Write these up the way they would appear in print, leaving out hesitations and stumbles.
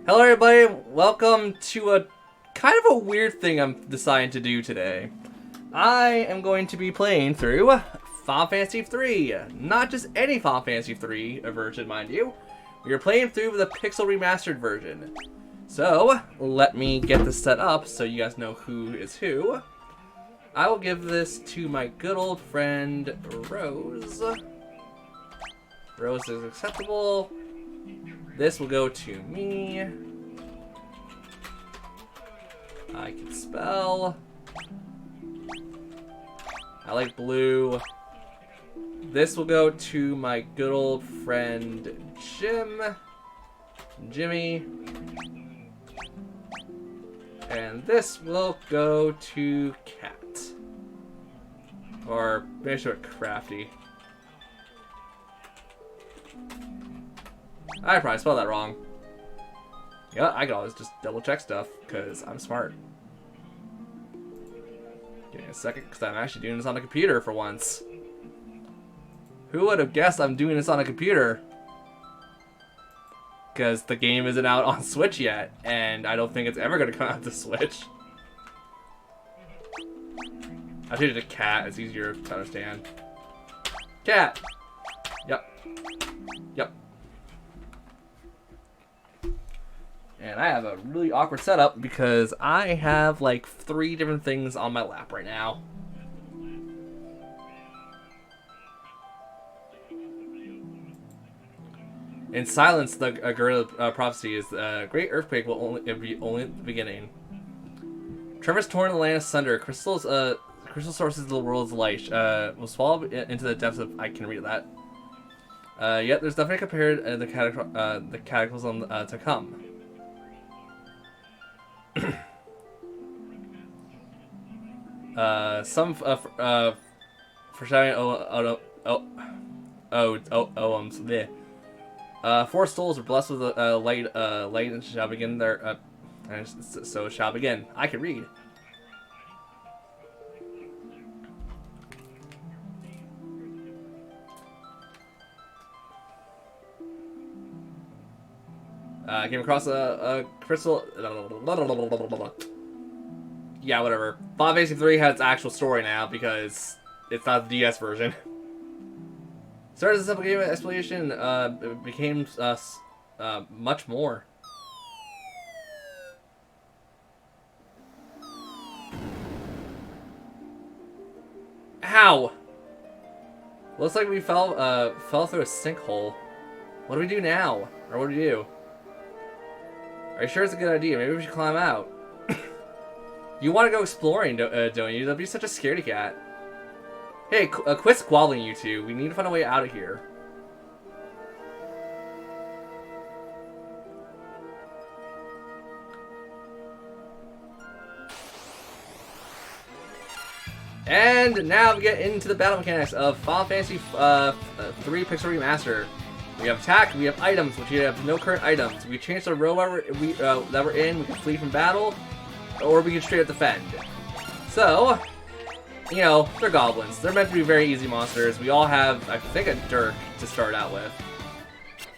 Hello everybody, welcome to a kind of a weird thing I'm deciding to do today. I am going to be playing through Final Fantasy 3. Not just any Final Fantasy 3 version, mind you. We are playing through the Pixel Remastered version. So, let me get this set up so you guys know who is who. I will give this to my good old friend, Rose. Rose is acceptable. This will go to me. I can spell. I like blue. This will go to my good old friend Jimmy. And this will go to Cat. Or maybe I should have Crafty. I probably spelled that wrong. Yeah, I can always just double check stuff because I'm smart. Give me a second because I'm actually doing this on a computer for once. Who would have guessed I'm doing this on a computer? Because the game isn't out on Switch yet, and I don't think it's ever going to come out to Switch. I changed it to Cat, it's easier to understand. Cat! Yep. Yep. And I have a really awkward setup because I have like 3 different things on my lap right now. In silence, the gorilla prophecy is the great earthquake will only be the beginning. Tremors torn the land asunder. Crystal sources of the world's light will swallow into the depths of. I can read that. Yet there's nothing compared the cataclysm to come. Some foreshadowing there. 4 souls are blessed with light and shall begin their so shall begin. I can read. I came across a crystal. Yeah, whatever. Final Fantasy 3 has its actual story now because it's not the DS version. Started as a simple game of exploration, it became much more. Ow! Looks like we fell through a sinkhole. What do we do now? Or what do we do? Are you sure it's a good idea? Maybe we should climb out. You want to go exploring, don't you? That'd be such a scaredy cat. Hey, quit squabbling, you two. We need to find a way out of here. And now we get into the battle mechanics of Final Fantasy 3 Pixel Remaster. We have attack, we have items, which we have no current items. We change the row that we're in, we can flee from battle, or we can straight up defend. So, you know, they're goblins. They're meant to be very easy monsters. We all have, I think, a Dirk to start out with.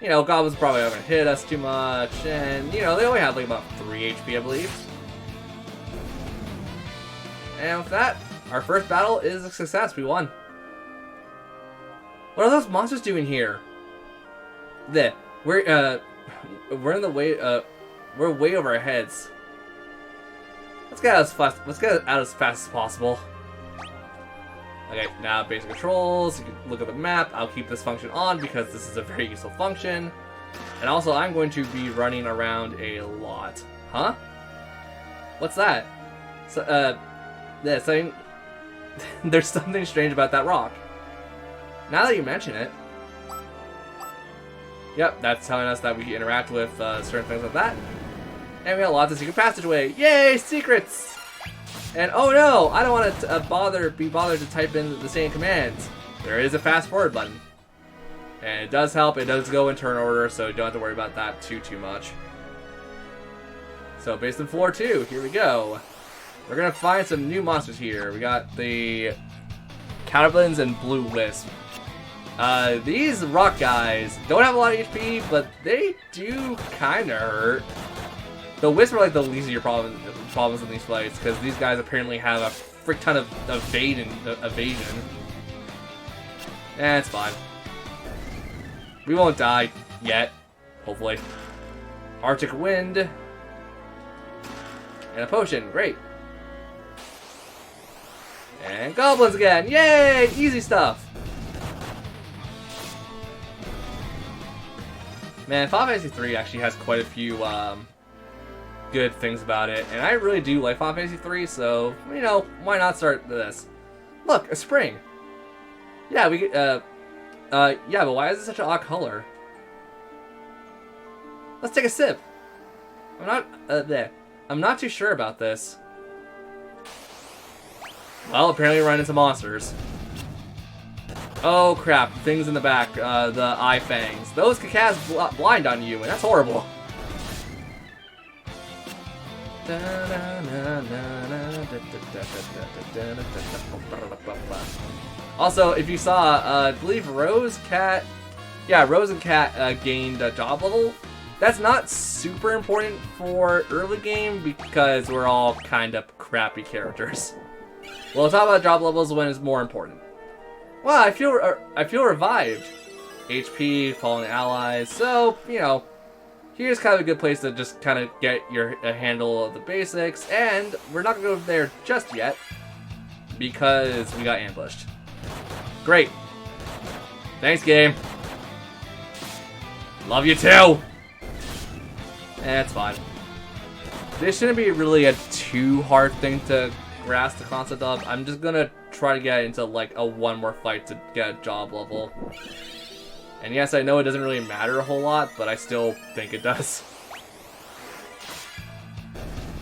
You know, goblins probably aren't going to hit us too much, and, you know, they only have like about 3 HP, I believe. And with that, our first battle is a success. We won. What are those monsters doing here? We're in the way. We're way over our heads. Let's get out as fast. Let's get out as fast as possible. Okay, now basic controls. You can look at the map. I'll keep this function on because this is a very useful function. And also, I'm going to be running around a lot. Huh? What's that? So, there's something strange about that rock. Now that you mention it. Yep, that's telling us that we can interact with certain things like that. And we got lots of secret passageway. Yay, secrets! And oh no, I don't want to be bothered to type in the same commands. There is a fast forward button. And it does help, it does go in turn order, so you don't have to worry about that too much. So based on floor 2, here we go. We're gonna find some new monsters here. We got the Caterpillars and Blue Wisp. These rock guys don't have a lot of HP, but they do kind of hurt. The Wisps are like the least of your problems in these fights, because these guys apparently have a frick ton of evasion. It's fine. We won't die yet, hopefully. Arctic Wind. And a potion, great. And goblins again, yay! Easy stuff. Man, Final Fantasy 3 actually has quite a few good things about it, and I really do like Final Fantasy 3, so, you know, why not start this? Look, a spring. Yeah, we get, yeah, but why is it such an odd color? Let's take a sip. I'm not too sure about this. Well, apparently we run into monsters. Oh crap, things in the back, the eye fangs. Those can cast blind on you, and that's horrible. Also, if you saw, I believe Rose and Cat gained a job level. That's not super important for early game because we're all kind of crappy characters. We'll talk about job levels when it's more important. Wow, I feel revived. HP, fallen allies. So, you know, here's kind of a good place to just kind of get a handle of the basics. And we're not going to go there just yet because we got ambushed. Great. Thanks, game. Love you too. It's fine. This shouldn't be really a too hard thing to grasp the concept of. I'm just gonna try to get into like one more fight to get a job level. And yes, I know it doesn't really matter a whole lot, but I still think it does.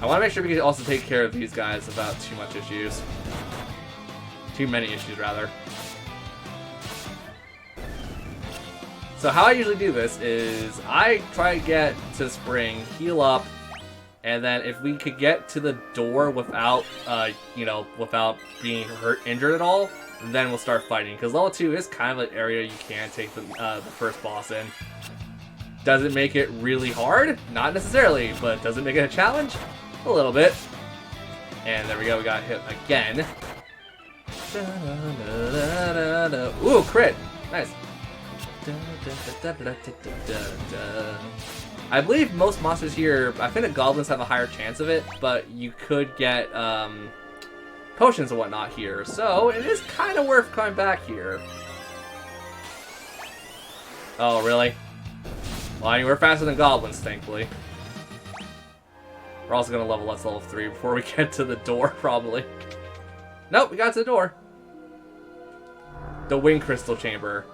I want to make sure we can also take care of these guys without too much issues. Too many issues, rather. So how I usually do this is I try to get to the spring, heal up, and then if we could get to the door without, you know, without being injured at all, then we'll start fighting. Because level 2 is kind of an area you can take the first boss in. Does it make it really hard? Not necessarily, but does it make it a challenge? A little bit. And there we go, we got hit again. Ooh, crit! Nice. I believe most monsters here, I think the goblins have a higher chance of it, but you could get potions and whatnot here, so it is kind of worth coming back here. Oh, really? Well, I mean, we're faster than goblins, thankfully. We're also going to level up to level 3 before we get to the door, probably. Nope, we got to the door. The Wing Crystal Chamber.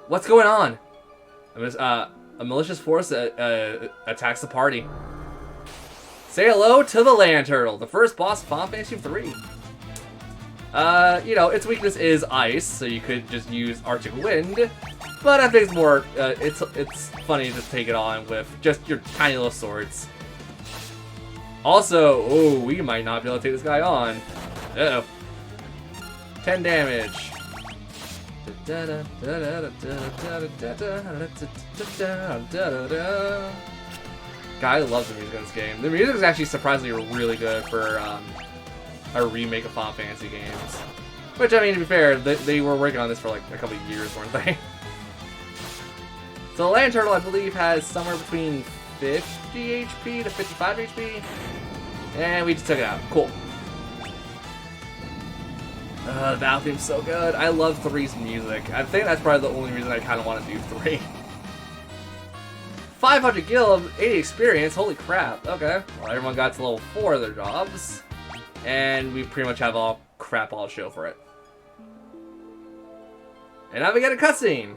What's going on? A malicious force attacks the party. Say hello to the Land Turtle, the first boss of Final Fantasy 3. You know, its weakness is ice, so you could just use Arctic Wind. But I think it's more, it's funny to take it on with just your tiny little swords. Also, oh, we might not be able to take this guy on. Uh-oh. 10 damage. God, I love the music in this game. The music is actually surprisingly really good for a remake of Final Fantasy games. Which, I mean, to be fair, they were working on this for like a couple of years, weren't they? So the Land Turtle, I believe, has somewhere between 50 HP to 55 HP. And we just took it out. Cool. The battle theme's so good. I love 3's music. I think that's probably the only reason I kind of want to do 3. 500 gil, 80 experience. Holy crap. Okay. Well, everyone got to level 4 of their jobs. And we pretty much have all crap all to show for it. And now we get a cutscene.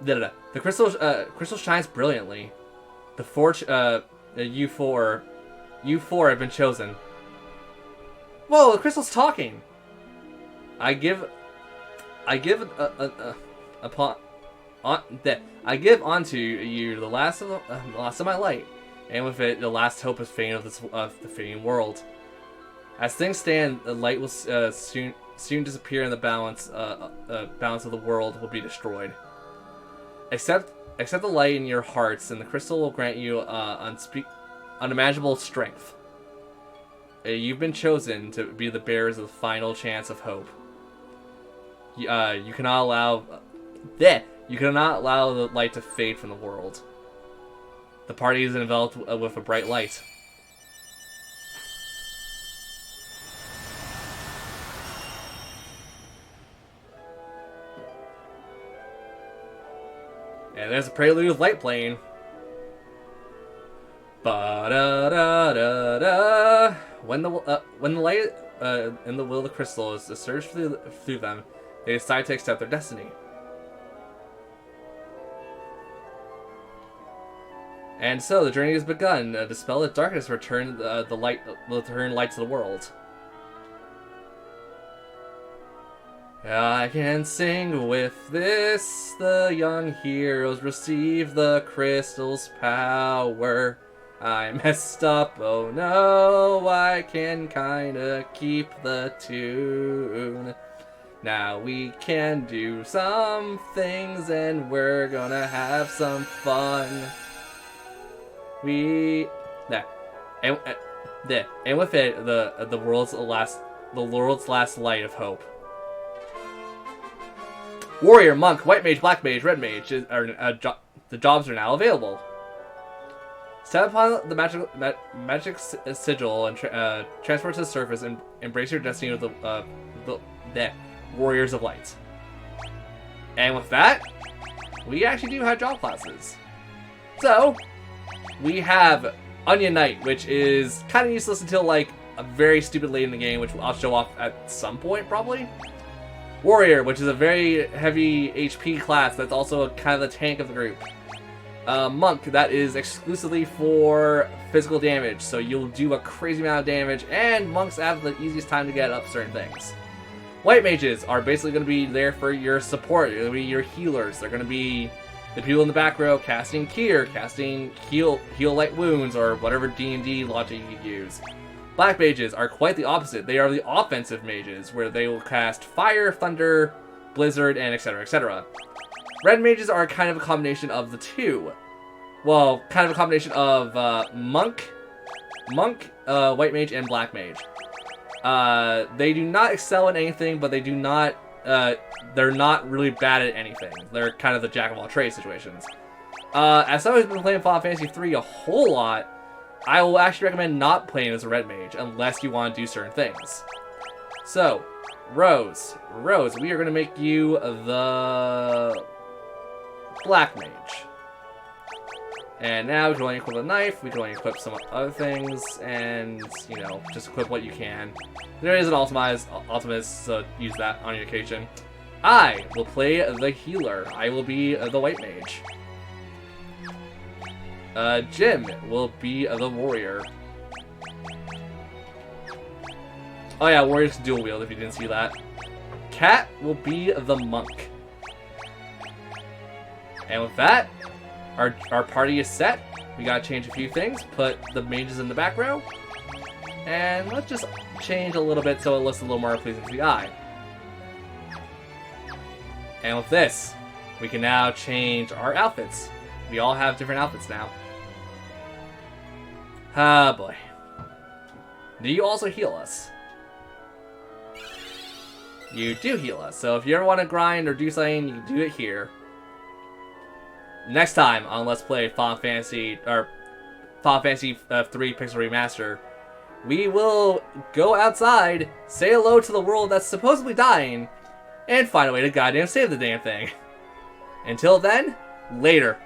The crystal shines brilliantly. The U4 have been chosen. Whoa, the crystal's talking. I give unto you the last of my light, and with it the last hope of the fading world. As things stand, the light will soon disappear, and the balance of the world will be destroyed. Accept Accept the light in your hearts, and the crystal will grant you unimaginable strength. You've been chosen to be the bearers of the final chance of hope. You cannot allow the light to fade from the world. The party is enveloped with a bright light. And there's a prelude of light playing. Ba-da-da-da-da. When the light in the will of the crystal is to surge through them, they decide to accept their destiny. And so the journey has begun. Dispel the darkness, return light to the world. I can sing with this. The young heroes receive the crystal's power. I messed up, oh no, I can kinda keep the tune. Now we can do some things and we're gonna have some fun. And with it, the world's last light of hope. Warrior, monk, white mage, black mage, red mage, the jobs are now available. Step upon the magic sigil and transport to the surface and embrace your destiny with the Warriors of Light. And with that, we actually do have job classes. So, we have Onion Knight, which is kind of useless until like a very stupid late in the game, which I'll show off at some point probably. Warrior, which is a very heavy HP class that's also kind of the tank of the group. Monk, that is exclusively for physical damage, so you'll do a crazy amount of damage, and monks have the easiest time to get up certain things. White mages are basically going to be there for your support. They're going to be your healers. They're going to be the people in the back row casting Cure, casting heal light wounds, or whatever D&D logic you use. Black mages are quite the opposite. They are the offensive mages, where they will cast Fire, Thunder, Blizzard, and etc. etc. Red mages are kind of a combination of the two. Well, kind of a combination of monk, white mage, and black mage. They do not excel in anything, but they do not. They're not really bad at anything. They're kind of the jack of all trades situations. As someone who's been playing Final Fantasy III a whole lot, I will actually recommend not playing as a red mage unless you want to do certain things. So, Rose, we are going to make you the black mage. And now we can only equip a knife, we can only equip some other things, and, you know, just equip what you can. There is an ultimate, so use that on your occasion. I will play the healer. I will be the white mage. Jim will be the warrior. Oh yeah, warriors dual wield if you didn't see that. Cat will be the monk. And with that, our party is set. We gotta change a few things. Put the mages in the back row. And let's just change a little bit so it looks a little more pleasing to the eye. And with this, we can now change our outfits. We all have different outfits now. Ah, boy. Do you also heal us? You do heal us, so if you ever want to grind or do something, you can do it here. Next time on Let's Play Final Fantasy 3 Pixel Remaster, we will go outside, say hello to the world that's supposedly dying, and find a way to goddamn save the damn thing. Until then, later.